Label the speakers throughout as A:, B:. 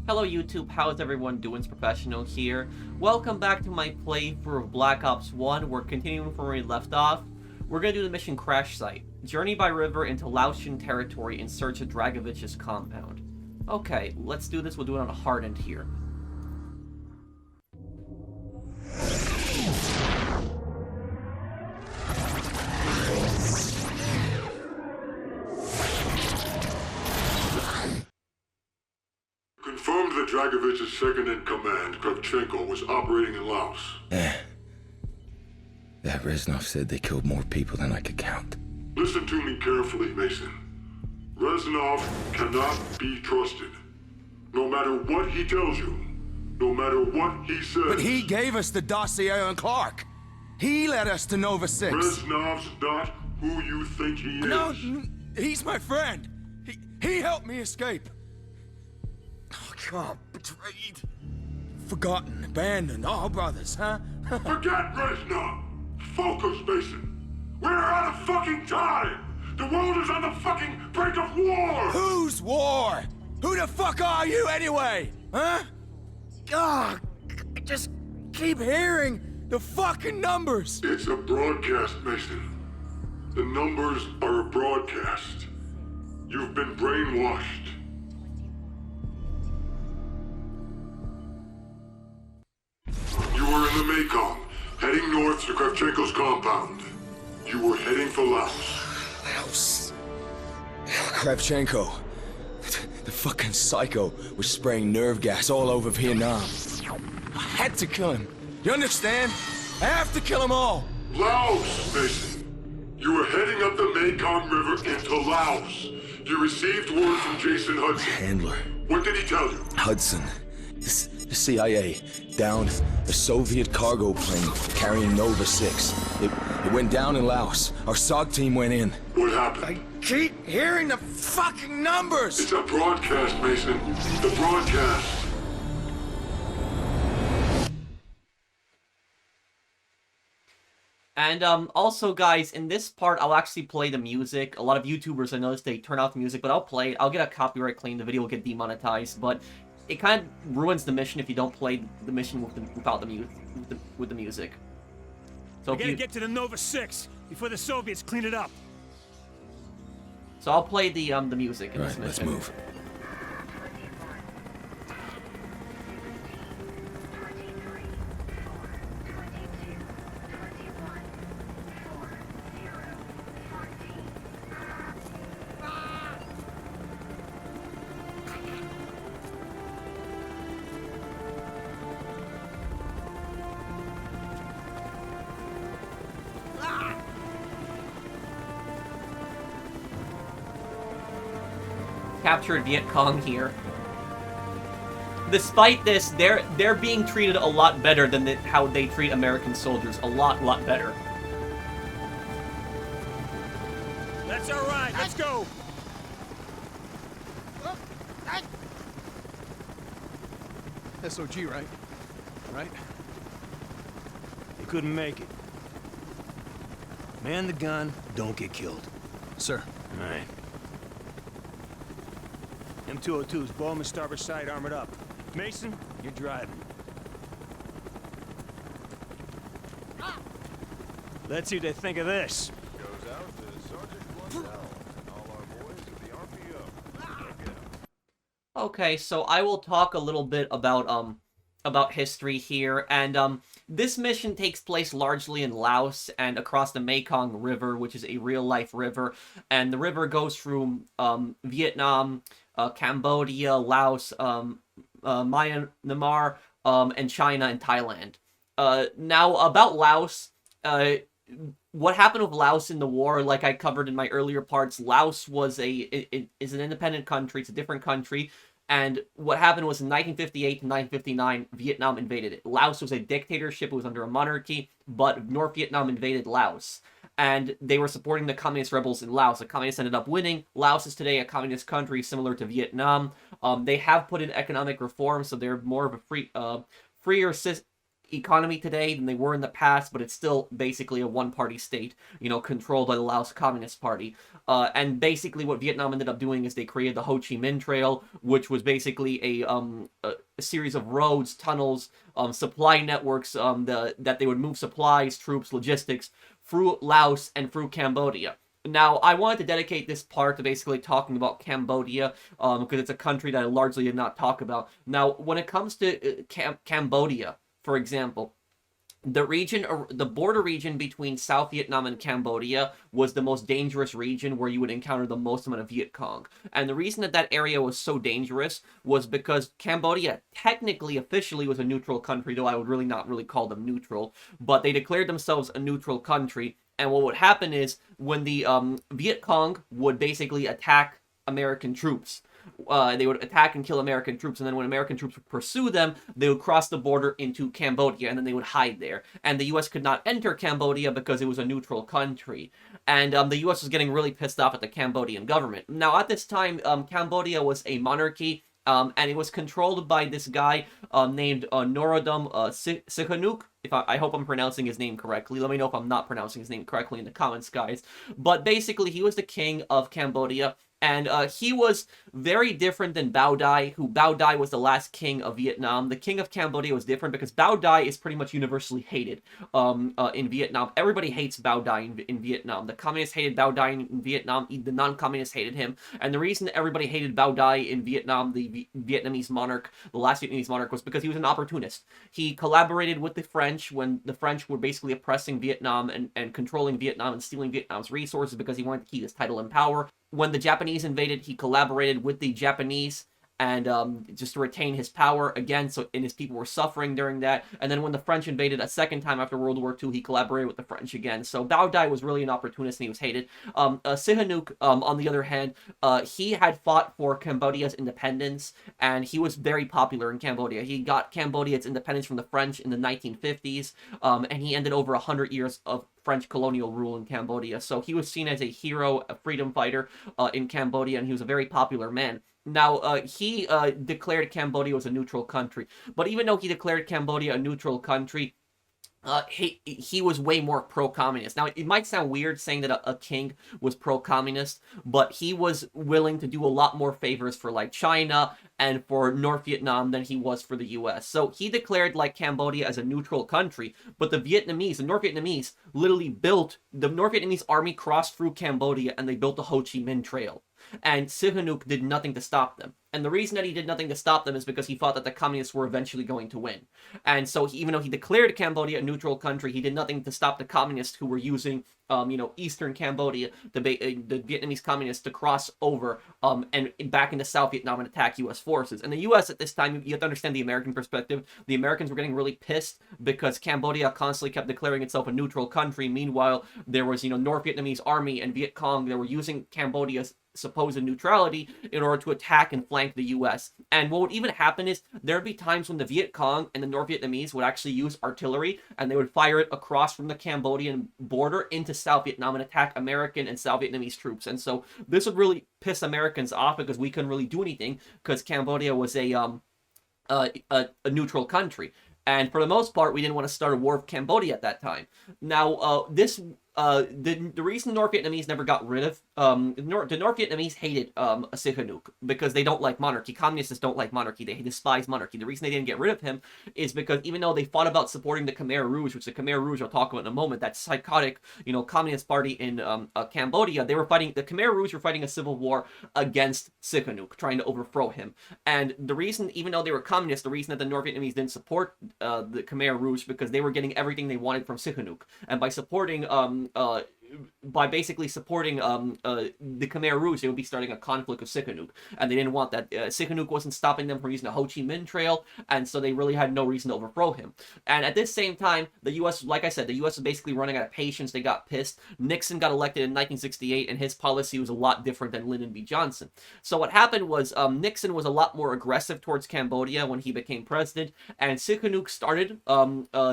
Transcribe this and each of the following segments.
A: Hello YouTube, how's everyone doing? It's Professional here. Welcome back to my playthrough of Black Ops 1. We're continuing from where we left off. We're gonna do the mission Crash Site. Journey by river into Laotian territory in search of Dragovich's compound. Okay, let's do this. We'll do it on a hard end here.
B: Confirmed that Dragovich's second-in-command, Krevchenko, was operating in Laos.
C: That Reznov said they killed more people than I could count.
B: Listen to me carefully, Mason. Reznov cannot be trusted. No matter what he tells you, no matter what he says.
D: But he gave us the dossier on Clark. He led us to Nova 6.
B: Reznov's not who you think he is.
D: No, he's my friend. He helped me escape. Oh, God, betrayed. Forgotten, abandoned, all brothers, huh?
B: Forget Reznov! Focus, Mason! We're out of fucking time! The world is on the fucking brink of war!
D: Whose war? Who the fuck are you anyway? Huh? God, I just keep hearing the fucking numbers.
B: It's a broadcast, Mason. The numbers are a broadcast. You've been brainwashed. You were in the Mekong, heading north to Krevchenko's compound. You were heading for Laos.
D: Laos. Krevchenko. The fucking psycho was spraying nerve gas all over Vietnam. I had to kill him. You understand? I have to kill them all.
B: Laos, Mason. You were heading up the Mekong River into Laos. You received word from Jason Hudson.
D: Handler.
B: What did he tell you?
D: Hudson. The CIA downed a Soviet cargo plane carrying Nova 6. It went down in Laos. Our SOG team went in.
B: What happened?
D: I keep hearing the fucking numbers!
B: It's a broadcast, Mason. The broadcast.
A: And also guys, in this part I'll actually play the music. A lot of YouTubers, I noticed they turn off the music, but I'll play it. I'll get a copyright claim, the video will get demonetized, but it kind of ruins the mission if you don't play the mission without the music. So
E: we gotta get to the Nova 6 before the Soviets clean it up.
A: So I'll play the music in this
D: Right, let's
A: mission.
D: move.
A: Captured Vietcong here. Despite this, they're being treated a lot better than how they treat American soldiers. A lot better.
E: That's all right. Let's go.
F: SOG, right? Right?
E: You couldn't make it. Man the gun, don't get killed.
F: Sir.
E: All right. M202's Bowman starboard side armored up. Mason, you're driving. Let's see what they think of this.
G: Goes out to Sergeant Blundell and all our boys of the RPO.
A: Okay, so I will talk a little bit about history here, and this mission takes place largely in Laos and across the Mekong River, which is a real-life river, and the river goes through Vietnam, Cambodia, Laos, Myanmar, and China and Thailand. Now, about Laos, what happened with Laos in the war, like I covered in my earlier parts, Laos was is an independent country, it's a different country, and what happened was in 1958 to 1959, Vietnam invaded it. Laos was a dictatorship, it was under a monarchy, but North Vietnam invaded Laos. And they were supporting the communist rebels in Laos. The communists ended up winning. Laos is today a communist country similar to Vietnam. They have put in economic reform, so they're more of a freer economy today than they were in the past, but it's still basically a one-party state, controlled by the Laos Communist Party. And basically what Vietnam ended up doing is they created the Ho Chi Minh Trail, which was basically a series of roads, tunnels, supply networks that they would move supplies, troops, logistics through Laos and through Cambodia. Now, I wanted to dedicate this part to basically talking about Cambodia, because it's a country that I largely did not talk about. Now, when it comes to Cambodia, for example, the border region between South Vietnam and Cambodia was the most dangerous region where you would encounter the most amount of Vietcong. And the reason that area was so dangerous was because Cambodia technically, officially was a neutral country, though I would not really call them neutral, but they declared themselves a neutral country. And what would happen is when the Vietcong would basically attack American troops, they would attack and kill American troops, and then when American troops would pursue them, they would cross the border into Cambodia, and then they would hide there. And the U.S. could not enter Cambodia because it was a neutral country. And the U.S. was getting really pissed off at the Cambodian government. Now, at this time, Cambodia was a monarchy, and it was controlled by this guy named Norodom Sihanouk. I hope I'm pronouncing his name correctly. Let me know if I'm not pronouncing his name correctly in the comments, guys. But basically, he was the king of Cambodia. And he was very different than Bao Dai, who Bao Dai was the last king of Vietnam. The king of Cambodia was different because Bao Dai is pretty much universally hated in Vietnam. Everybody hates Bao Dai in Vietnam. The communists hated Bao Dai in Vietnam. The non-communists hated him. And the reason that everybody hated Bao Dai in Vietnam, the Vietnamese monarch, the last Vietnamese monarch, was because he was an opportunist. He collaborated with the French when the French were basically oppressing Vietnam and controlling Vietnam and stealing Vietnam's resources because he wanted to keep his title and power. When the Japanese invaded, he collaborated with the Japanese and just to retain his power again, and his people were suffering during that. And then when the French invaded a second time after World War II, he collaborated with the French again. So Bao Dai was really an opportunist and he was hated. Sihanouk, on the other hand, he had fought for Cambodia's independence, and he was very popular in Cambodia. He got Cambodia its independence from the French in the 1950s, and he ended over 100 years of French colonial rule in Cambodia. So he was seen as a hero, a freedom fighter in Cambodia, and he was a very popular man. Now, he declared Cambodia was a neutral country. But even though he declared Cambodia a neutral country, he was way more pro-communist. Now, it might sound weird saying that a king was pro-communist, but he was willing to do a lot more favors for, like, China and for North Vietnam than he was for the U.S. So he declared, like, Cambodia as a neutral country, but the North Vietnamese, the North Vietnamese army crossed through Cambodia and they built the Ho Chi Minh Trail. And Sihanouk did nothing to stop them. And the reason that he did nothing to stop them is because he thought that the communists were eventually going to win. And so even though he declared Cambodia a neutral country, he did nothing to stop the communists who were using, eastern Cambodia, the Vietnamese communists, to cross over and back into South Vietnam and attack U.S. forces. And the U.S. at this time, you have to understand the American perspective. The Americans were getting really pissed because Cambodia constantly kept declaring itself a neutral country. Meanwhile, there was, North Vietnamese army and Viet Cong that were using Cambodia's supposed neutrality in order to attack and flank the U.S. And what would even happen is there would be times when the Viet Cong and the North Vietnamese would actually use artillery, and they would fire it across from the Cambodian border into South Vietnam and attack American and South Vietnamese troops. And so this would really piss Americans off because we couldn't really do anything because Cambodia was a neutral country. And for the most part, we didn't want to start a war with Cambodia at that time. Now, the reason North Vietnamese never got rid of the North Vietnamese hated Sihanouk because they don't like monarchy. Communists don't like monarchy. They despise monarchy. The reason they didn't get rid of him is because even though they fought about supporting the Khmer Rouge, which the Khmer Rouge I'll talk about in a moment, that psychotic communist party in Cambodia, the Khmer Rouge were fighting a civil war against Sihanouk, trying to overthrow him. And the reason, even though they were communists, the reason that the North Vietnamese didn't support the Khmer Rouge because they were getting everything they wanted from Sihanouk, and by basically supporting the Khmer Rouge, they would be starting a conflict with Sihanouk, and they didn't want that. Sihanouk wasn't stopping them from using the Ho Chi Minh Trail, and so they really had no reason to overthrow him. And at this same time, the U.S., like I said, the U.S. was basically running out of patience. They got pissed. Nixon got elected in 1968, and his policy was a lot different than Lyndon B. Johnson. So what happened was Nixon was a lot more aggressive towards Cambodia when he became president, and Sihanouk started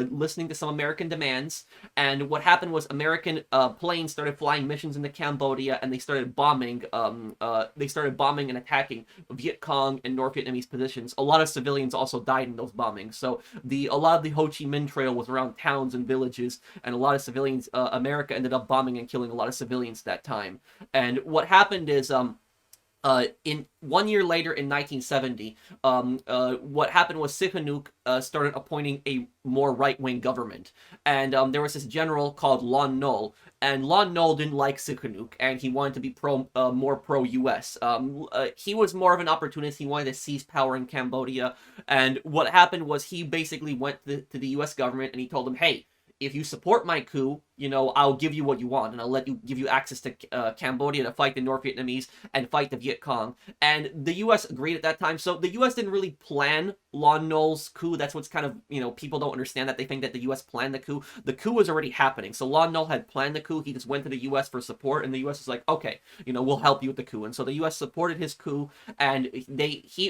A: listening to some American demands, and what happened was American planes planes started flying missions into Cambodia, and they started bombing and attacking Vietcong and North Vietnamese positions. A lot of civilians also died in those bombings. So a lot of the Ho Chi Minh Trail was around towns and villages, and a lot of civilians. America ended up bombing and killing a lot of civilians that time. And what happened is in 1 year later, in 1970, what happened was Sihanouk started appointing a more right-wing government, and there was this general called Lon Nol, and Lon Nol didn't like Sihanouk, and he wanted to be more pro-U.S. He was more of an opportunist. He wanted to seize power in Cambodia, and what happened was he basically went to the U.S. government and he told them, hey, if you support my coup, I'll give you what you want, and I'll give you access to Cambodia to fight the North Vietnamese and fight the Vietcong. And the U.S. agreed at that time. So the U.S. didn't really plan Lon Nol's coup. That's what's kind of, people don't understand that. They think that the U.S. planned the coup. The coup was already happening. So Lon Nol had planned the coup. He just went to the U.S. for support, and the U.S. was like, okay, we'll help you with the coup. And so the U.S. supported his coup, and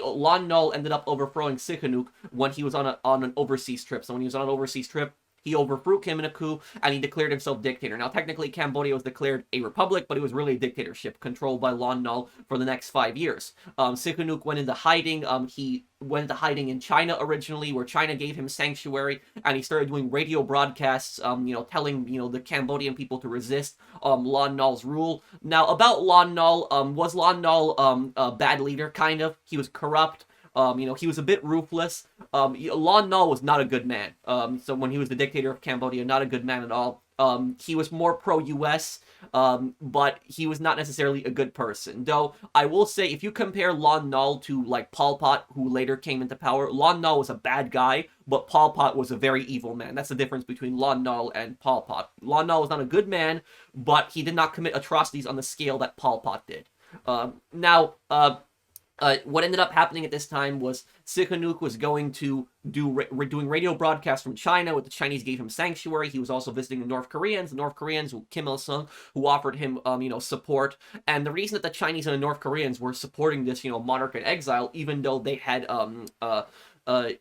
A: Lon Nol ended up overthrowing Sihanouk when he was on an overseas trip. So when he was on an overseas trip, he overthrew him in a coup, and he declared himself dictator. Now, technically, Cambodia was declared a republic, but it was really a dictatorship controlled by Lon Nol for the next 5 years. Sihanouk went into hiding. He went into hiding in China originally, where China gave him sanctuary, and he started doing radio broadcasts, telling, the Cambodian people to resist Lon Nol's rule. Now, about Lon Nol, was Lon Nol a bad leader? Kind of. He was corrupt. He was a bit ruthless. Lon Nol was not a good man. So when he was the dictator of Cambodia, not a good man at all. He was more pro-US, but he was not necessarily a good person. Though, I will say, if you compare Lon Nol to, like, Pol Pot, who later came into power, Lon Nol was a bad guy, but Pol Pot was a very evil man. That's the difference between Lon Nol and Pol Pot. Lon Nol was not a good man, but he did not commit atrocities on the scale that Pol Pot did. What ended up happening at this time was Sihanouk was going to doing radio broadcasts from China, where the Chinese gave him sanctuary. He was also visiting the North Koreans, Kim Il-sung, who offered him, support. And the reason that the Chinese and the North Koreans were supporting this, monarch in exile, even though they had, the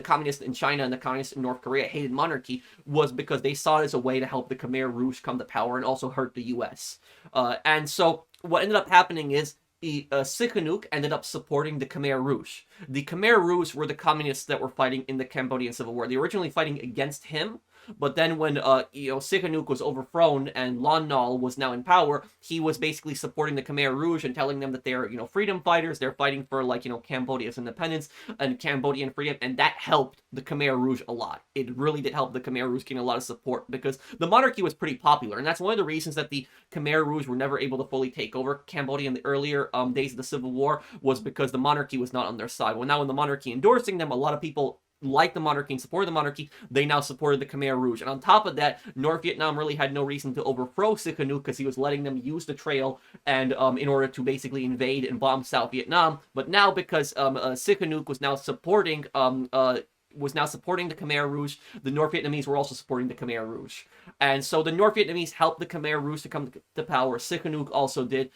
A: communists in China and the communists in North Korea hated monarchy, was because they saw it as a way to help the Khmer Rouge come to power and also hurt the U.S. And so what ended up happening is Sihanouk ended up supporting the Khmer Rouge. The Khmer Rouge were the communists that were fighting in the Cambodian Civil War. They were originally fighting against him, but then when Sihanouk was overthrown and Lon Nol was now in power, he was basically supporting the Khmer Rouge and telling them that they're freedom fighters. They're fighting for Cambodia's independence and Cambodian freedom, and that helped the Khmer Rouge a lot. It really did help the Khmer Rouge gain a lot of support because the monarchy was pretty popular, and that's one of the reasons that the Khmer Rouge were never able to fully take over Cambodia in the earlier days of the Civil War, was because the monarchy was not on their side. Well, now with the monarchy endorsing them, a lot of people like the monarchy and supported the monarchy. They now supported the Khmer Rouge. And on top of that, North Vietnam really had no reason to overthrow Sihanouk because he was letting them use the trail and in order to basically invade and bomb South Vietnam. But now, because Sihanouk was now supporting the Khmer Rouge, the North Vietnamese were also supporting the Khmer Rouge. And so the North Vietnamese helped the Khmer Rouge to come to power. Sihanouk also did.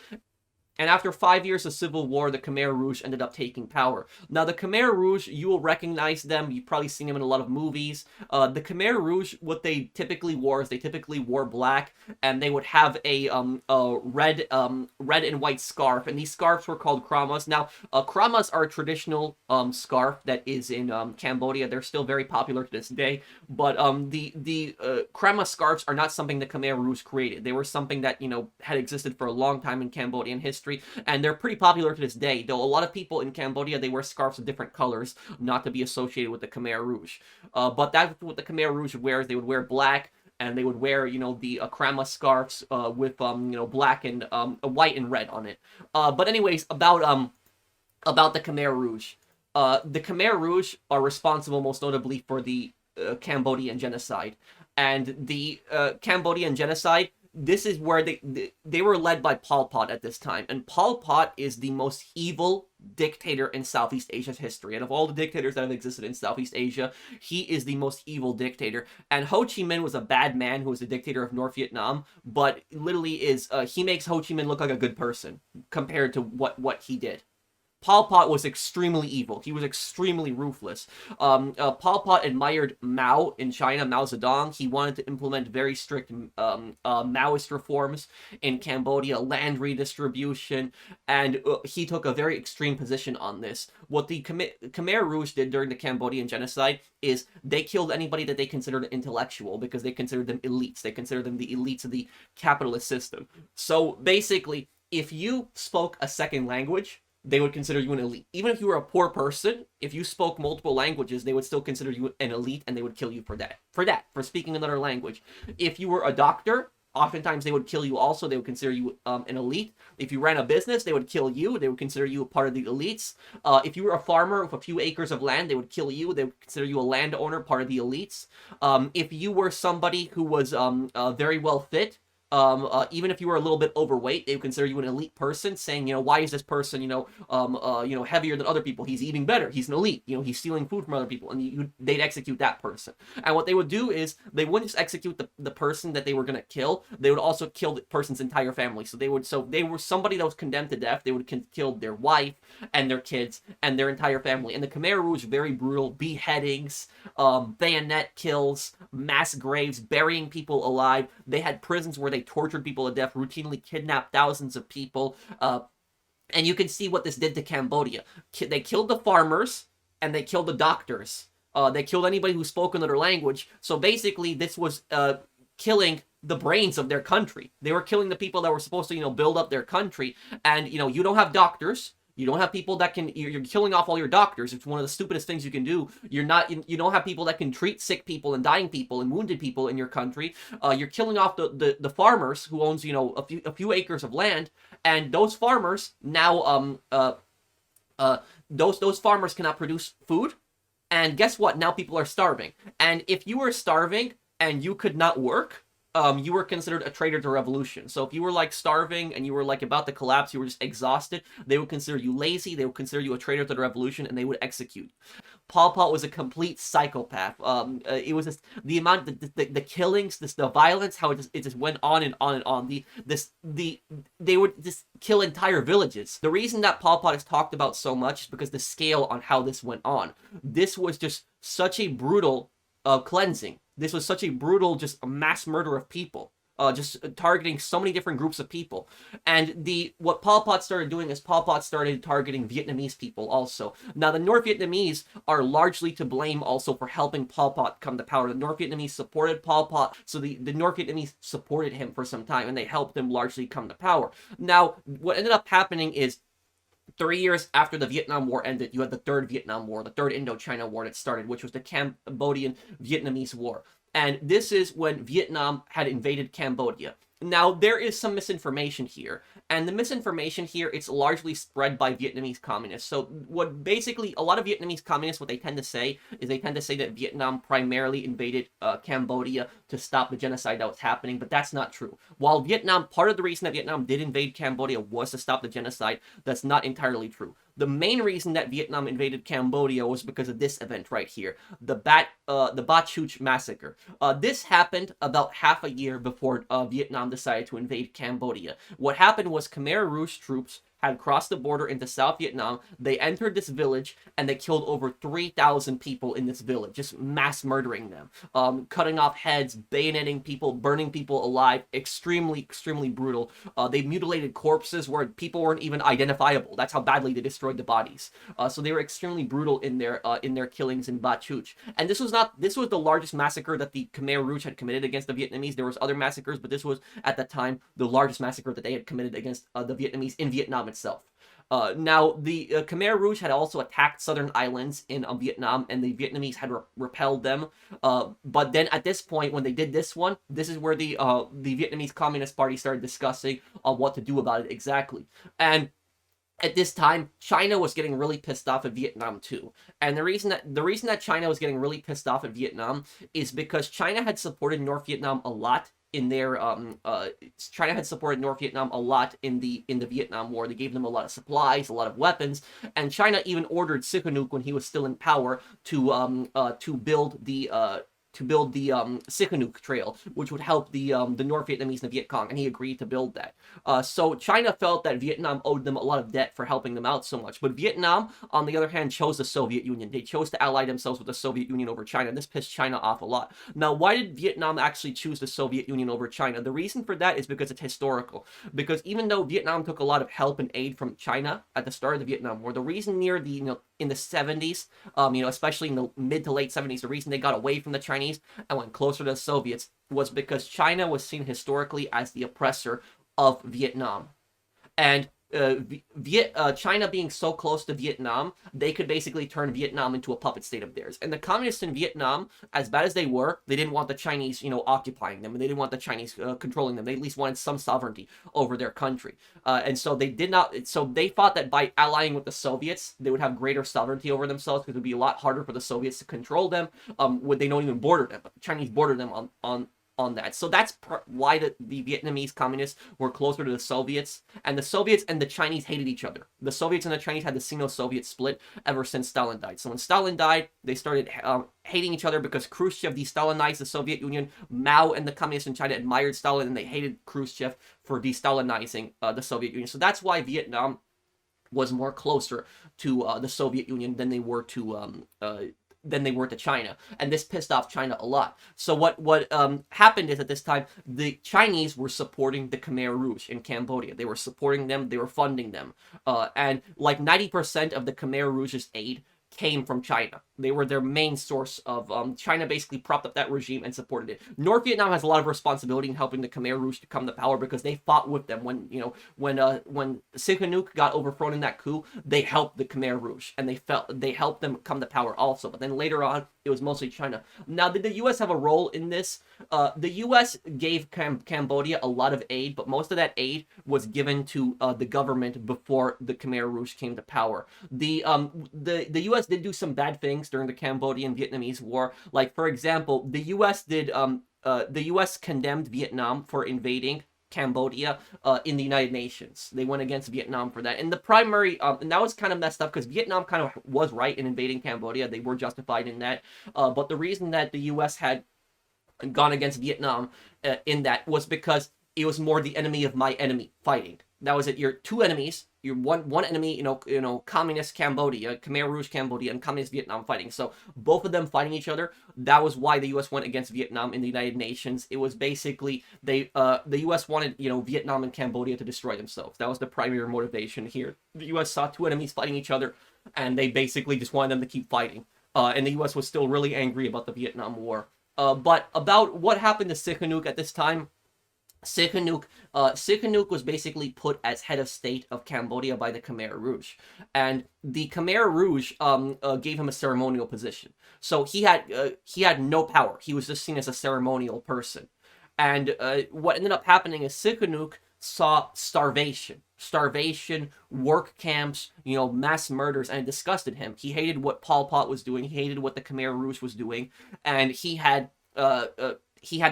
A: And after 5 years of civil war, the Khmer Rouge ended up taking power. Now, the Khmer Rouge, you will recognize them. You've probably seen them in a lot of movies. The Khmer Rouge, what they typically wore is they typically wore black, and they would have a red and white scarf, and these scarves were called kramas. Now, kramas are a traditional scarf that is in Cambodia. They're still very popular to this day, but the krama scarves are not something the Khmer Rouge created. They were something that had existed for a long time in Cambodian history. And they're pretty popular to this day, though a lot of people in Cambodia, they wear scarves of different colors, not to be associated with the Khmer Rouge. But that's what the Khmer Rouge would wear, is they would wear black, and they would wear, the krama scarves with, black and white and red on it. But anyways, about the Khmer Rouge. The Khmer Rouge are responsible most notably for the Cambodian genocide. And the Cambodian genocide, this is where they were led by Pol Pot at this time, and Pol Pot is the most evil dictator in Southeast Asia's history. And of all the dictators that have existed in Southeast Asia, he is the most evil dictator. And Ho Chi Minh was a bad man who was the dictator of North Vietnam, but literally he makes Ho Chi Minh look like a good person compared to what he did. Pol Pot was extremely evil. He was extremely ruthless. Pol Pot admired Mao in China, Mao Zedong. He wanted to implement very strict Maoist reforms in Cambodia, land redistribution, and he took a very extreme position on this. What the Khmer Rouge did during the Cambodian genocide is they killed anybody that they considered intellectual because they considered them elites. They considered them the elites of the capitalist system. So basically, if you spoke a second language, they would consider you an elite. Even if you were a poor person, if you spoke multiple languages, they would still consider you an elite, and they would kill you for that. For speaking another language. If you were a doctor, oftentimes they would kill you also. They would consider you an elite. If you ran a business, they would kill you. They would consider you a part of the elites. If you were a farmer with a few acres of land, they would kill you. They would consider you a landowner, part of the elites. If you were somebody who was very well fit, even if you were a little bit overweight, they would consider you an elite person, saying, why is this person, heavier than other people? He's eating better. He's an elite. He's stealing food from other people, and they'd execute that person. And what they would do is they wouldn't just execute the person that they were going to kill. They would also kill the person's entire family. So they were somebody that was condemned to death. They would kill their wife and their kids and their entire family. And the Khmer Rouge, very brutal beheadings, bayonet kills, mass graves, burying people alive. They had prisons where they tortured people to death, routinely kidnapped thousands of people, and you can see what this did to Cambodia. They killed the farmers, and they killed the doctors. They killed anybody who spoke another language. So basically, this was killing the brains of their country. They were killing the people that were supposed to, build up their country. And, you don't have doctors. You don't have people that can, you're killing off all your doctors. It's one of the stupidest things you can do. You don't have people that can treat sick people and dying people and wounded people in your country. You're killing off the farmers who owns, a few acres of land. And those farmers now, those farmers cannot produce food. And guess what? Now people are starving. And if you were starving and you could not work, you were considered a traitor to revolution. So if you were starving and you were about to collapse, you were just exhausted, they would consider you lazy, they would consider you a traitor to the revolution, and they would execute. Pol Pot was a complete psychopath. It was just the amount, the killings, the violence, how it just went on and on and on. They would just kill entire villages. The reason that Pol Pot is talked about so much is because the scale on how this went on. This was just such a brutal cleansing. This was such a brutal, just mass murder of people, just targeting so many different groups of people. And what Pol Pot started doing is Pol Pot started targeting Vietnamese people also. Now, the North Vietnamese are largely to blame also for helping Pol Pot come to power. The North Vietnamese supported Pol Pot, so the North Vietnamese supported him for some time, and they helped him largely come to power. Now, what ended up happening is 3 years after the Vietnam War ended, you had the Third Vietnam War, the Third Indochina War that started, which was the Cambodian-Vietnamese War. And this is when Vietnam had invaded Cambodia. Now, there is some misinformation here, and the misinformation here, it's largely spread by Vietnamese communists. So what basically, a lot of Vietnamese communists, what they tend to say is they tend to say that Vietnam primarily invaded Cambodia to stop the genocide that was happening, but that's not true. While part of the reason that Vietnam did invade Cambodia was to stop the genocide, that's not entirely true. The main reason that Vietnam invaded Cambodia was because of this event right here, the Ba Chuch massacre. This happened about half a year before Vietnam decided to invade Cambodia. What happened was Khmer Rouge troops had crossed the border into South Vietnam. They entered this village, and they killed over 3,000 people in this village, just mass murdering them, cutting off heads, bayoneting people, burning people alive, extremely, extremely brutal. They mutilated corpses where people weren't even identifiable. That's how badly they destroyed the bodies. So they were extremely brutal in their killings in Ba Chuch. And this was the largest massacre that the Khmer Rouge had committed against the Vietnamese. There was other massacres, but this was, at the time, the largest massacre that they had committed against the Vietnamese in Vietnam itself. Now, the Khmer Rouge had also attacked southern islands in Vietnam, and the Vietnamese had repelled them. But then at this point, when they did this one, this is where the Vietnamese Communist Party started discussing what to do about it exactly. And at this time, China was getting really pissed off at Vietnam too. And the reason that China was getting really pissed off at Vietnam is because China had supported North Vietnam a lot in their China had supported North Vietnam a lot in the Vietnam War. They gave them a lot of supplies, a lot of weapons, and China even ordered Sihanouk when he was still in power to build the to build the Sihanouk Trail, which would help the North Vietnamese and the Vietcong, and he agreed to build that. So China felt that Vietnam owed them a lot of debt for helping them out so much, but Vietnam, on the other hand, chose the Soviet Union. They chose to ally themselves with the Soviet Union over China, and this pissed China off a lot. Now, why did Vietnam actually choose the Soviet Union over China? The reason for that is because it's historical. Because even though Vietnam took a lot of help and aid from China at the start of the Vietnam War, the reason near the, in the 70s, especially in the mid to late 70s, the reason they got away from the Chinese and went closer to the Soviets was because China was seen historically as the oppressor of Vietnam. And China being so close to Vietnam, they could basically turn Vietnam into a puppet state of theirs. And the communists in Vietnam, as bad as they were, they didn't want the Chinese, occupying them, and they didn't want the Chinese controlling them. They at least wanted some sovereignty over their country. And so they did not. So they thought that by allying with the Soviets, they would have greater sovereignty over themselves because it would be a lot harder for the Soviets to control them. Would they don't even border them, but the Chinese border them on that. So that's why the Vietnamese communists were closer to the Soviets, and the Soviets and the Chinese hated each other. The Soviets and the Chinese had the Sino-Soviet split ever since Stalin died. So when Stalin died, they started hating each other because Khrushchev de-Stalinized the Soviet Union. Mao and the communists in China admired Stalin, and they hated Khrushchev for de-Stalinizing the Soviet Union. So that's why Vietnam was more closer to the Soviet Union than they were to China, and this pissed off China a lot. So what happened is at this time the Chinese were supporting the Khmer Rouge in Cambodia. They were supporting them, they were funding them, and like 90% of the Khmer Rouge's aid came from China. They were their main source of China basically propped up that regime and supported it. North Vietnam has a lot of responsibility in helping the Khmer Rouge to come to power because they fought with them when Sihanouk got overthrown in that coup. They helped the Khmer Rouge and they helped them come to power also. But then later on, it was mostly China. Now, did the U.S. have a role in this? The U.S. gave Cambodia a lot of aid, but most of that aid was given to the government before the Khmer Rouge came to power. The U.S. did do some bad things during the Cambodian-Vietnamese War. Like, for example, the U.S. condemned Vietnam for invading Cambodia in the United Nations. They went against Vietnam for that. And the primary, and that was kind of messed up because Vietnam kind of was right in invading Cambodia. They were justified in that. But the reason that the U.S. had gone against Vietnam in that was because it was more the enemy of my enemy fighting. That was it. Your two enemies. Your one enemy, communist Cambodia, Khmer Rouge Cambodia, and communist Vietnam fighting. So both of them fighting each other. That was why the U.S. went against Vietnam in the United Nations. It was basically the U.S. wanted Vietnam and Cambodia to destroy themselves. That was the primary motivation here. The U.S. saw two enemies fighting each other, and they basically just wanted them to keep fighting. And the U.S. was still really angry about the Vietnam War. But about what happened to Sihanouk at this time. Sihanouk was basically put as head of state of Cambodia by the Khmer Rouge, and the Khmer Rouge gave him a ceremonial position. So he had no power. He was just seen as a ceremonial person, and what ended up happening is Sihanouk saw starvation, work camps, mass murders, and it disgusted him. He hated what Pol Pot was doing. He hated what the Khmer Rouge was doing, and he had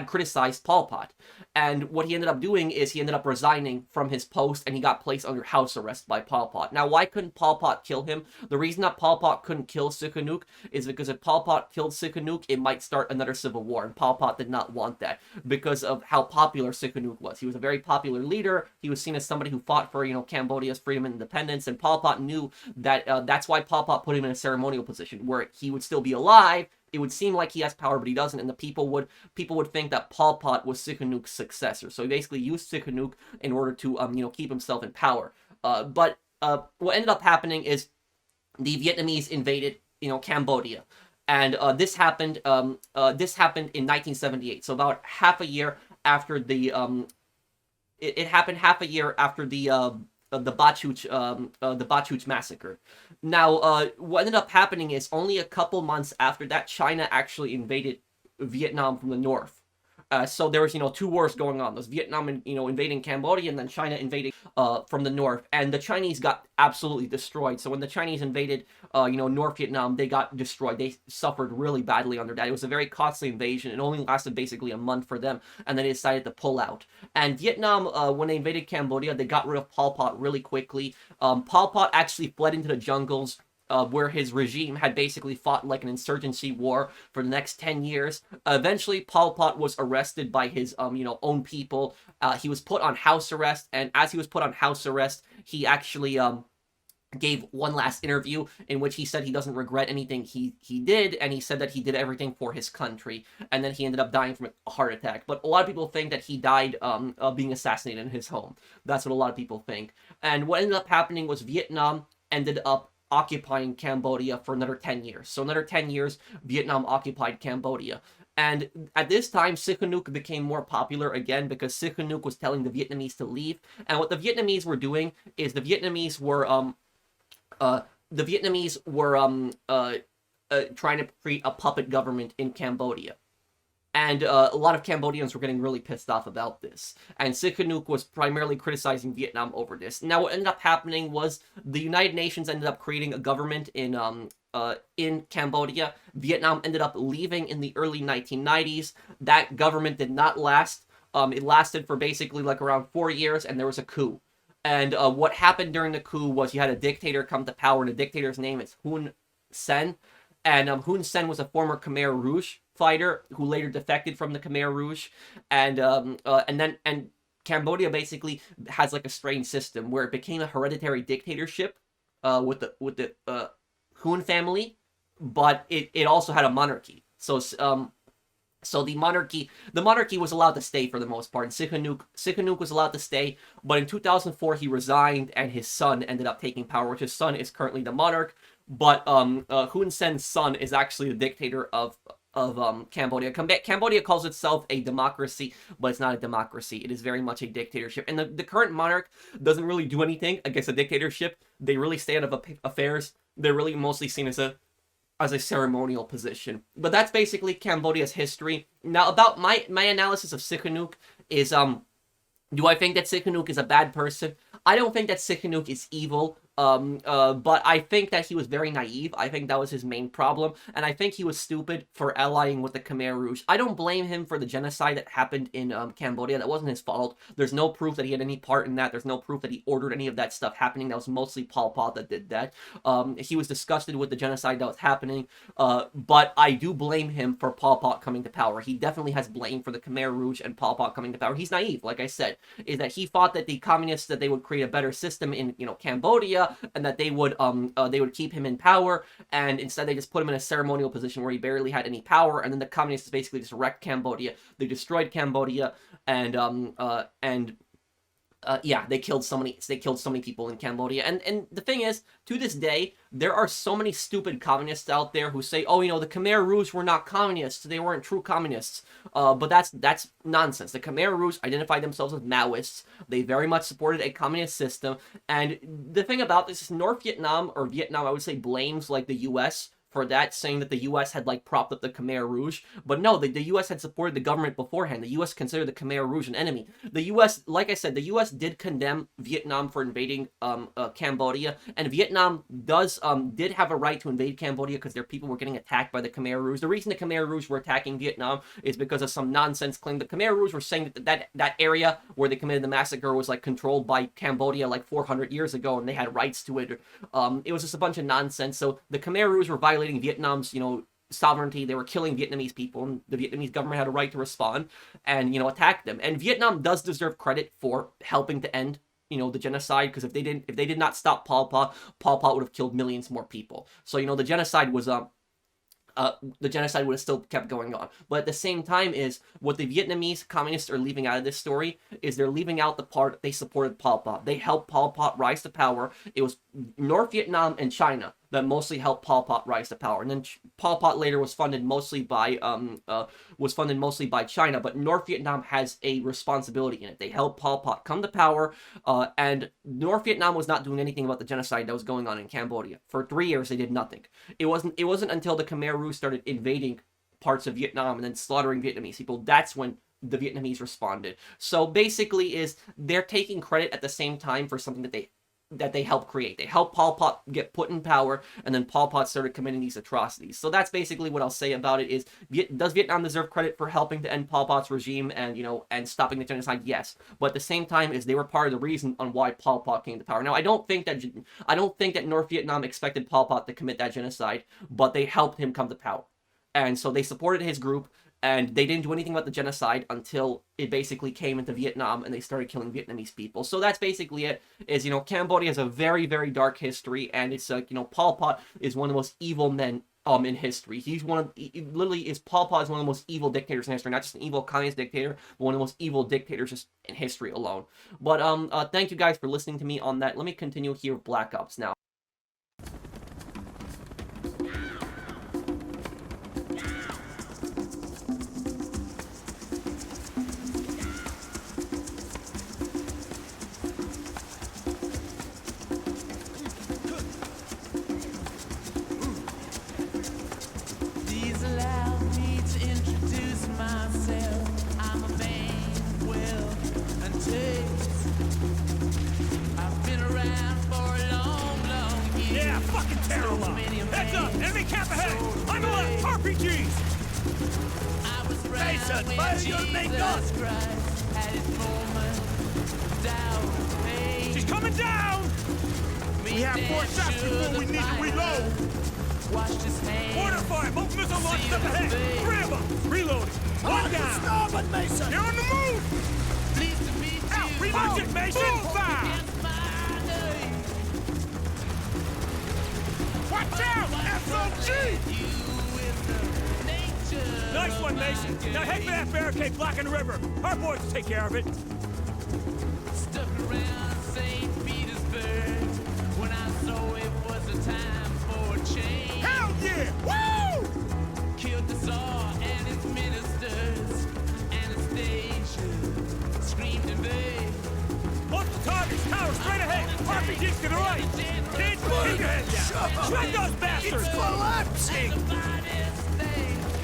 A: criticized Pol Pot. And what he ended up doing is he ended up resigning from his post, and he got placed under house arrest by Pol Pot. Now, why couldn't Pol Pot kill him? The reason that Pol Pot couldn't kill Sihanouk is because if Pol Pot killed Sihanouk, it might start another civil war, and Pol Pot did not want that because of how popular Sihanouk was. He was a very popular leader. He was seen as somebody who fought for, Cambodia's freedom and independence, and Pol Pot knew that that's why Pol Pot put him in a ceremonial position where he would still be alive. It would seem like he has power, but he doesn't, and the people would think that Pol Pot was Sihanouk's successor. So he basically used Sihanouk in order to keep himself in power. But what ended up happening is the Vietnamese invaded Cambodia, and this happened in 1978. So about half a year after the it happened half a year after the Bachuch massacre. Now, what ended up happening is only a couple months after that, China actually invaded Vietnam from the north. So there was, two wars going on. There's Vietnam, invading Cambodia, and then China invading from the north. And the Chinese got absolutely destroyed. So when the Chinese invaded, North Vietnam, they got destroyed. They suffered really badly under that. It was a very costly invasion. It only lasted basically a month for them, and then they decided to pull out. And Vietnam, when they invaded Cambodia, they got rid of Pol Pot really quickly. Pol Pot actually fled into the jungles where his regime had basically fought like an insurgency war for the next 10 years. Eventually, Pol Pot was arrested by his, own people. He was put on house arrest, and as he was put on house arrest, he actually, gave one last interview in which he said he doesn't regret anything he did, and he said that he did everything for his country, and then he ended up dying from a heart attack. But a lot of people think that he died being assassinated in his home. That's what a lot of people think. And what ended up happening was Vietnam ended up occupying Cambodia for another 10 years. So another 10 years, Vietnam occupied Cambodia. And at this time, Sihanouk became more popular again because Sihanouk was telling the Vietnamese to leave. And what the Vietnamese were doing is the Vietnamese were trying to create a puppet government in Cambodia. And a lot of Cambodians were getting really pissed off about this. And Sihanouk was primarily criticizing Vietnam over this. Now, what ended up happening was the United Nations ended up creating a government in Cambodia. Vietnam ended up leaving in the early 1990s. That government did not last. It lasted for basically like around 4 years, and there was a coup. And what happened during the coup was you had a dictator come to power, and the dictator's name is Hun Sen. And Hun Sen was a former Khmer Rouge fighter who later defected from the Khmer Rouge. And Cambodia basically has like a strange system where it became a hereditary dictatorship with the Hun family, but it also had a monarchy. So the monarchy was allowed to stay for the most part, and Sihanouk was allowed to stay, but in 2004 he resigned, and his son ended up taking power, which his son is currently the monarch, but Hun Sen's son is actually the dictator of Cambodia. Cambodia calls itself a democracy, but it's not a democracy. It is very much a dictatorship, and the current monarch doesn't really do anything against a dictatorship. They really stay out of affairs. They're really mostly seen as a ceremonial position. But that's basically Cambodia's history. Now, about my analysis of Sihanouk is, do I think that Sihanouk is a bad person? I don't think that Sihanouk is evil, but I think that he was very naive. I think that was his main problem, and I think he was stupid for allying with the Khmer Rouge. I don't blame him for the genocide that happened in Cambodia. That wasn't his fault. There's no proof that he had any part in that. There's no proof that he ordered any of that stuff happening. That was mostly Pol Pot that did that. He was disgusted with the genocide that was happening, but I do blame him for Pol Pot coming to power. He definitely has blame for the Khmer Rouge and Pol Pot coming to power. He's naive, like I said, is that he thought that the communists, that they would create a better system in Cambodia, and that they would keep him in power, and instead they just put him in a ceremonial position where he barely had any power, and then the communists basically just wrecked Cambodia. They destroyed Cambodia, and they killed so many people in Cambodia. And the thing is, to this day, there are so many stupid communists out there who say, oh, the Khmer Rouge were not communists. They weren't true communists. But that's nonsense. The Khmer Rouge identified themselves as Maoists. They very much supported a communist system. And the thing about this is North Vietnam, or Vietnam, I would say, blames like the U.S. for that, saying that the U.S. had propped up the Khmer Rouge. But no, the U.S. had supported the government beforehand. The U.S. considered the Khmer Rouge an enemy. The U.S., like I said, the U.S. did condemn Vietnam for invading Cambodia, and Vietnam did have a right to invade Cambodia because their people were getting attacked by the Khmer Rouge. The reason the Khmer Rouge were attacking Vietnam is because of some nonsense claim. The Khmer Rouge were saying that area where they committed the massacre was controlled by Cambodia 400 years ago, and they had rights to it. It was just a bunch of nonsense. So the Khmer Rouge were violating Vietnam's, sovereignty. They were killing Vietnamese people, and the Vietnamese government had a right to respond and, attack them. And Vietnam does deserve credit for helping to end, the genocide, because if they did not stop Pol Pot would have killed millions more people. So, the genocide would have still kept going on. But at the same time is what the Vietnamese communists are leaving out of this story is they're leaving out the part that they supported Pol Pot. They helped Pol Pot rise to power. It was North Vietnam and China that mostly helped Pol Pot rise to power, and then Pol Pot later was funded mostly by China. But North Vietnam has a responsibility in it. They helped Pol Pot come to power, and North Vietnam was not doing anything about the genocide that was going on in Cambodia. For 3 years, they did nothing. It wasn't until the Khmer Rouge started invading parts of Vietnam and then slaughtering Vietnamese people, that's when the Vietnamese responded. So basically, they're taking credit at the same time for something that they that they helped create. They helped Pol Pot get put in power, and then Pol Pot started committing these atrocities. So that's basically what I'll say about it. Is does Vietnam deserve credit for helping to end Pol Pot's regime and, you know, and stopping the genocide? Yes, but at the same time, is they were part of the reason on why Pol Pot came to power. Now, I don't think that North Vietnam expected Pol Pot to commit that genocide, but they helped him come to power, and so they supported his group. And they didn't do anything about the genocide until it basically came into Vietnam and they started killing Vietnamese people. So that's basically it. Is, you know, Cambodia has a very, very dark history, and it's like, you know, Pol Pot is one of the most evil men in history. Pol Pot is one of the most evil dictators in history. Not just an evil communist dictator, but one of the most evil dictators just in history alone. But thank you guys for listening to me on that. Let me continue here with Black Ops now.
E: Heads up! Enemy camp ahead! On the left! RPGs! Mason, fire your makeup! She's coming down! We have 4 shots before we need to reload! Mortar fire! Both missile launched up ahead! 3 of them! Reloading! One down! Stop it, Mason! You're on the move! Out! Reload it, Mason! Fire! Watch out! SOG! Nice one, Mason. Now head for that barricade blocking the river. Our boys will take care of it. Stuck around St. Petersburg when I saw it was a time for a change. Hell yeah! Woo! Killed the Tsar and his ministers. Anastasia screamed in vain. Multiple targets, tower straight ahead. RPGs to the right. Kids, keep your head down. Shred those bastards! It's collapsing!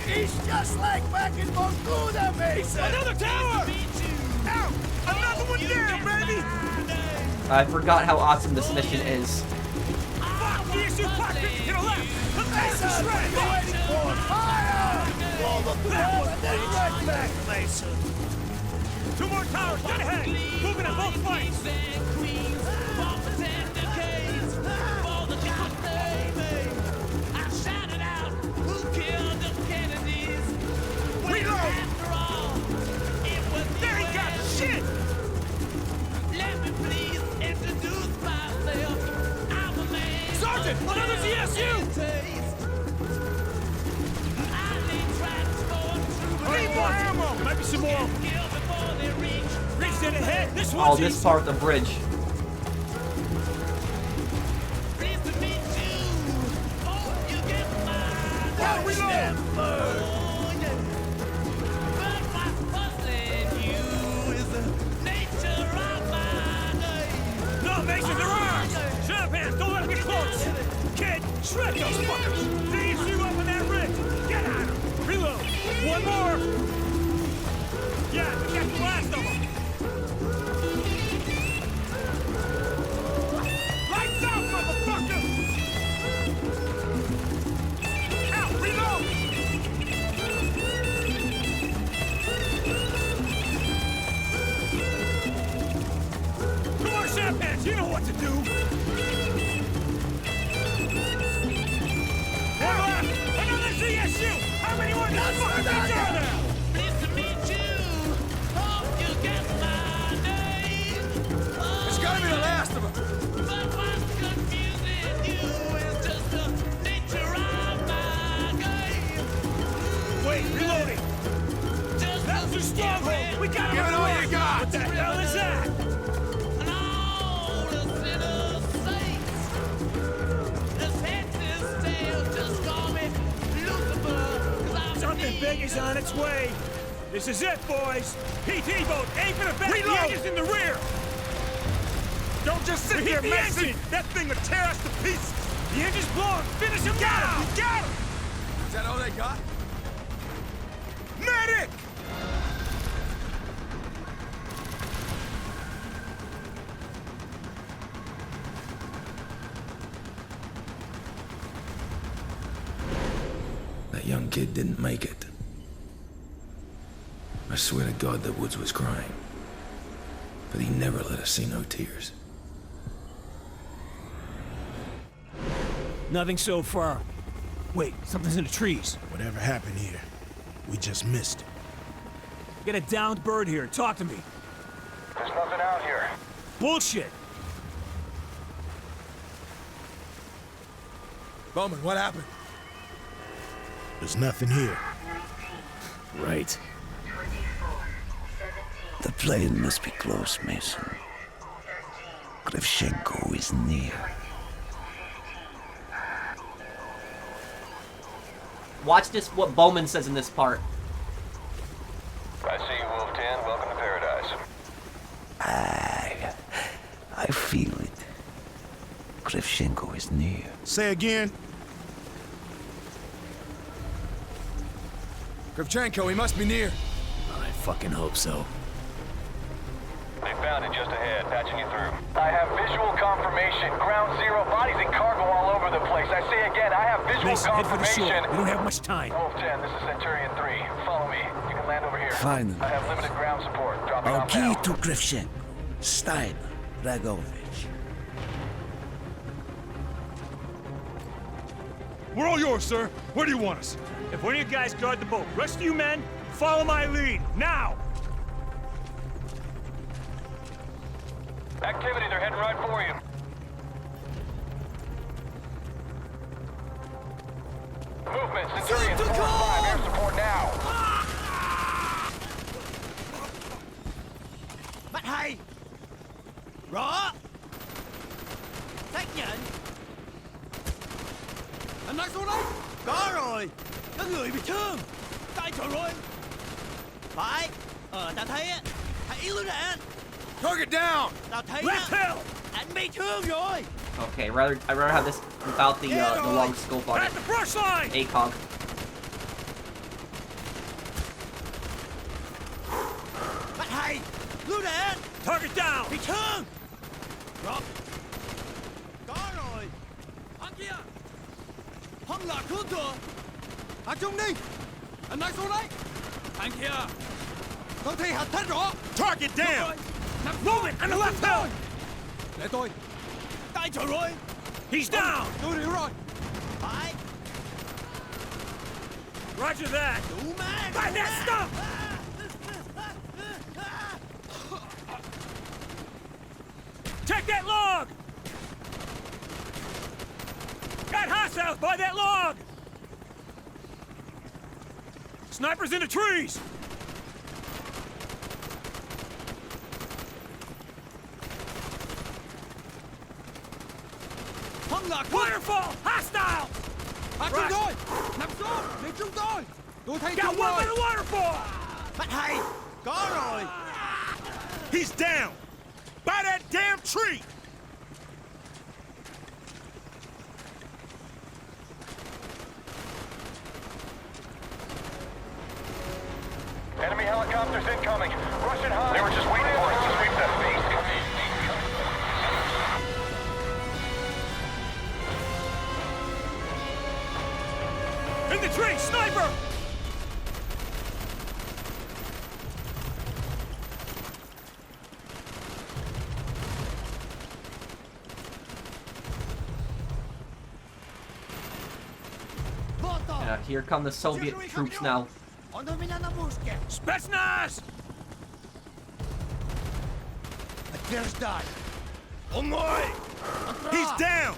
E: He's just like back in Mongolia, Mason! Another tower! Out! Another one down, baby!
A: I forgot how awesome this mission is.
E: Fuck! DSU cockpit to the left! The Mason! What are you waiting for? Fire! Roll up the wall and then right back, Mason! 2 more towers, dead ahead! Moving at both flanks! Another CSU! Need more ammo! Might be some more. Reach dead ahead. This one's
A: Oh, this part of the bridge.
E: No, Mason, they're ours! Shut up, hands! Don't let them get close! Kid, shred those fuckers! DSU up on that ridge! Get on him! Reload! 1 more! Yeah, we got the last of them! Lights out, motherfucker! Out! Reload! Come on, champagnes! You know what to do! Another CSU! How many more fucking things are there? Pleased to meet you. Hope you get my name.
D: It's gotta be the last of them.
E: But what's confusing you is just the nature of my game. Wait, reloading. That's your stronghold. We got him.
D: Give it all you got.
E: What the hell is that? Something big is on its way. This is it, boys. PT boat, aim for the back. The engine's in the rear. Don't just sit there, Mason. That thing would tear us to pieces. The engine's blowing. Finish him down. We got him.
D: Is that all they got?
E: Medic!
C: that young kid didn't make it. I swear to God that Woods was crying. But he never let us see no tears.
E: Nothing so far. Wait, something's in the trees. Whatever happened here, we just missed it. Get a downed bird here. Talk to me.
G: There's nothing out here.
E: Bullshit!
D: Bowman, what happened?
E: There's nothing here.
H: Right. The plane must be close, Mason. Krevchenko is near.
A: Watch this, what Bowman says in this part.
G: I see you, Wolf 10. Welcome to paradise.
H: I feel it. Krevchenko is near.
E: Say again.
D: Krevchenko, he must be near.
H: I fucking hope so.
G: They found it just ahead, patching you through. I have visual confirmation. Ground zero, bodies and cargo all over the place. I say again, I have visual
E: Mason, head for the shore.
G: confirmation.
E: We don't have much time.
G: Wolf 10, this is Centurion 3. Follow me. You can land over here.
H: Finally.
G: I have limited ground support. Dropping
H: Our
G: off
H: key
G: now.
H: to Krevchenko. Stein, Dragovich.
F: We're all yours, sir. Where do you want us?
E: If one of you guys guard the boat, rest of you men, follow my lead. Now!
G: Activity, they're heading right for you. Movement, Centurion 4-5, air support now.
I: Bắt hay. Rõ. Xác nhận. Anh nói xuống đấy. Có rồi. Có người bị thương. Tại chỗ rồi. Phải. Tao thấy á. Hãy yếu lưới đạn.
D: Target down!
I: Tao thấy
E: Left
I: á.
E: hill!
I: Anh bị thương rồi.
A: Okay, I'd rather have this without the long scope on
E: At
A: it.
E: the brush line!
A: ACOG.
I: Bắt hay. Lưới đạn.
E: Target down!
I: Bị thương. Rõ. Có rồi. Thằng kia. Hăng là thương thừa. Hạ trung đi. Anh nói xuống đấy. Thằng kia. Tôi thi hành thách rõ.
E: Target down! Movement on the left hill!
I: Để tôi. Tại chỗ rồi.
E: He's down!
I: Tôi hiểu rồi. Phải.
E: Roger that!
I: Đủ má.
E: Find that stuff! Take that log! Got hostiles by that log! Snipers in the trees!
I: Hăng là thương.
E: Waterfall! Hostile!
I: Hạ chúng tôi. Nằm xuống. Để chúng tôi. Tôi thấy
E: Got
I: chúng
E: one by
I: rồi.
E: the waterfall!
I: Bắt hay. Có rồi.
E: He's down! By that damn tree!
G: Enemy helicopters incoming. Russian high. They were just waiting for us to sweep that base.
E: In the tree! Sniper!
A: Here come the Soviet troops now.
I: On domina la busca.
E: Spetsnaz!
I: Подтверждай.
E: He's down!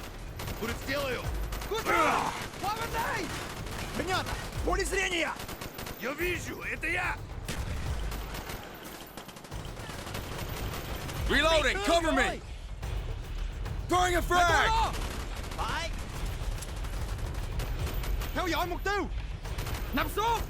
I: Повордай! Понятно. Поле зрения.
E: Я вижу, это я!
D: Reloading! Cover me! Throwing a frag!
I: Phải. Theo dõi mục tiêu. Nằm xuống.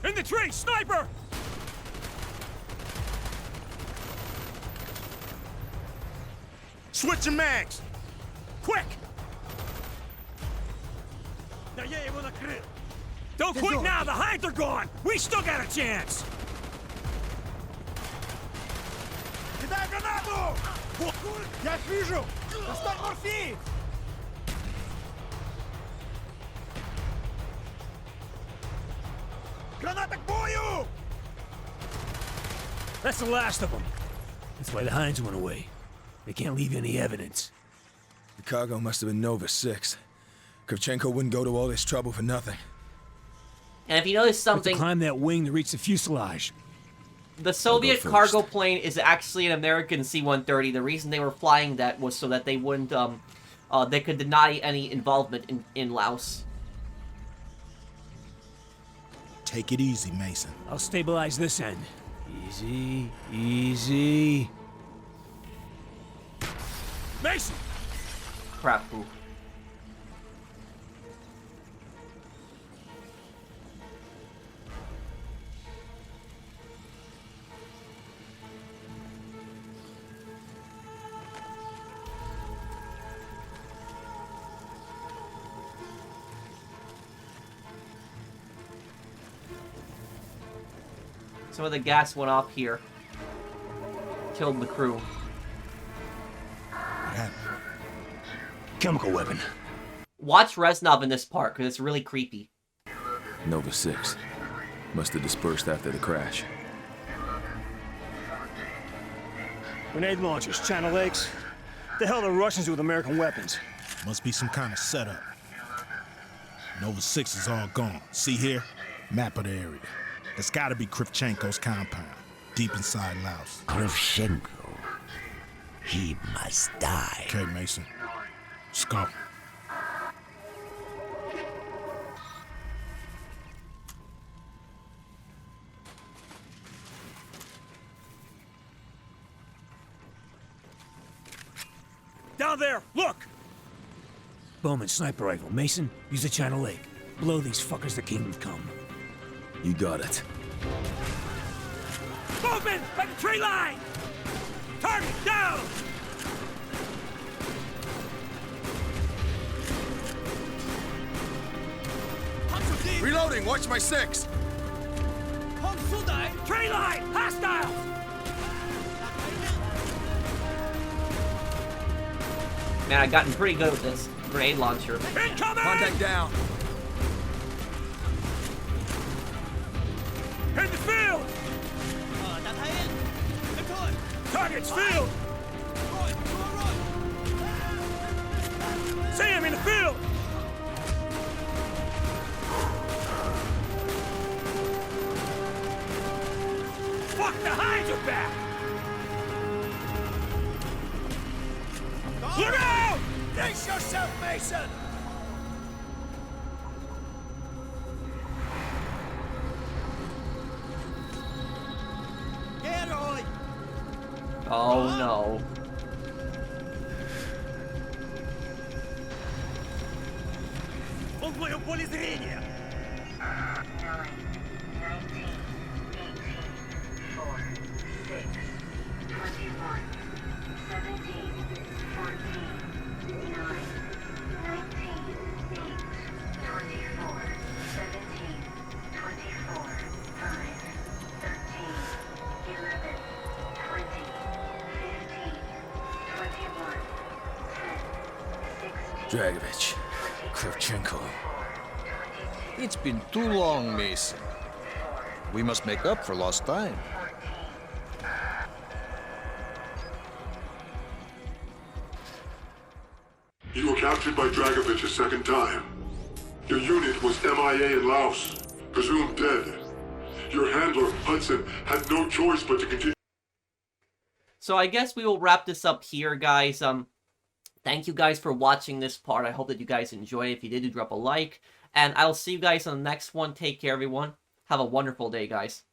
E: In the tree! Sniper!
F: Switch your mags! Quick!
E: Don't quit now, the hides are gone! We still got a chance!
F: Кидай гранату! Я их вижу! Достань морфий! Граната к бою!
E: That's the last of them. That's why the hinds went away. They can't leave any evidence.
D: The cargo must have been Nova 6. Krevchenko wouldn't go to all this trouble for nothing.
A: And if you notice
E: Have to
A: something,
E: climb that wing to reach the fuselage.
A: the Soviet
D: first.
A: cargo plane is actually an American C-130. The reason they were flying that was so that they wouldn't, they could deny any involvement in Laos.
F: Take it easy, Mason.
E: I'll stabilize this end. Easy, easy. Mason!
A: Crap, poo. Some of the gas went off here. Killed the crew.
F: What happened?
E: Chemical weapon.
A: Watch Reznov in this part, because it's really creepy.
D: Nova 6. Must have dispersed after the crash.
E: Grenade launchers, China Lakes. The hell the Russians do with American weapons?
F: Must be some kind of setup. Nova 6 is all gone. See here? Map of the area. That's gotta be Krevchenko's compound, deep inside Laos.
H: Krevchenko. He must die.
F: Okay, Mason. Let's go.
E: Down there, look! Bowman sniper rifle. Mason, use the China Lake. Blow these fuckers the kingdom come.
D: You got it.
E: Movement by the tree line! Target down!
D: Reloading! Watch my 6!
E: Tree line! Hostile!
A: Man, I've gotten pretty good with this grenade launcher.
E: Incoming!
D: Contact down!
E: In the field! Target's field! See him in the field! Fuck, the hinds are back! Look out! Brace yourself, Mason!
A: Oh no.
E: Он в моем поле зрения!
D: Dragovich. Krevchenko.
J: It's been too long, Mason. We must make up for lost time.
B: You were captured by Dragovich a second time. Your unit was MIA in Laos, presumed dead. Your handler, Hudson, had no choice but to continue.
A: So I guess we will wrap this up here, guys. Thank you guys for watching this part. I hope that you guys enjoyed it. If you did, do drop a like. And I'll see you guys on the next one. Take care, everyone. Have a wonderful day, guys.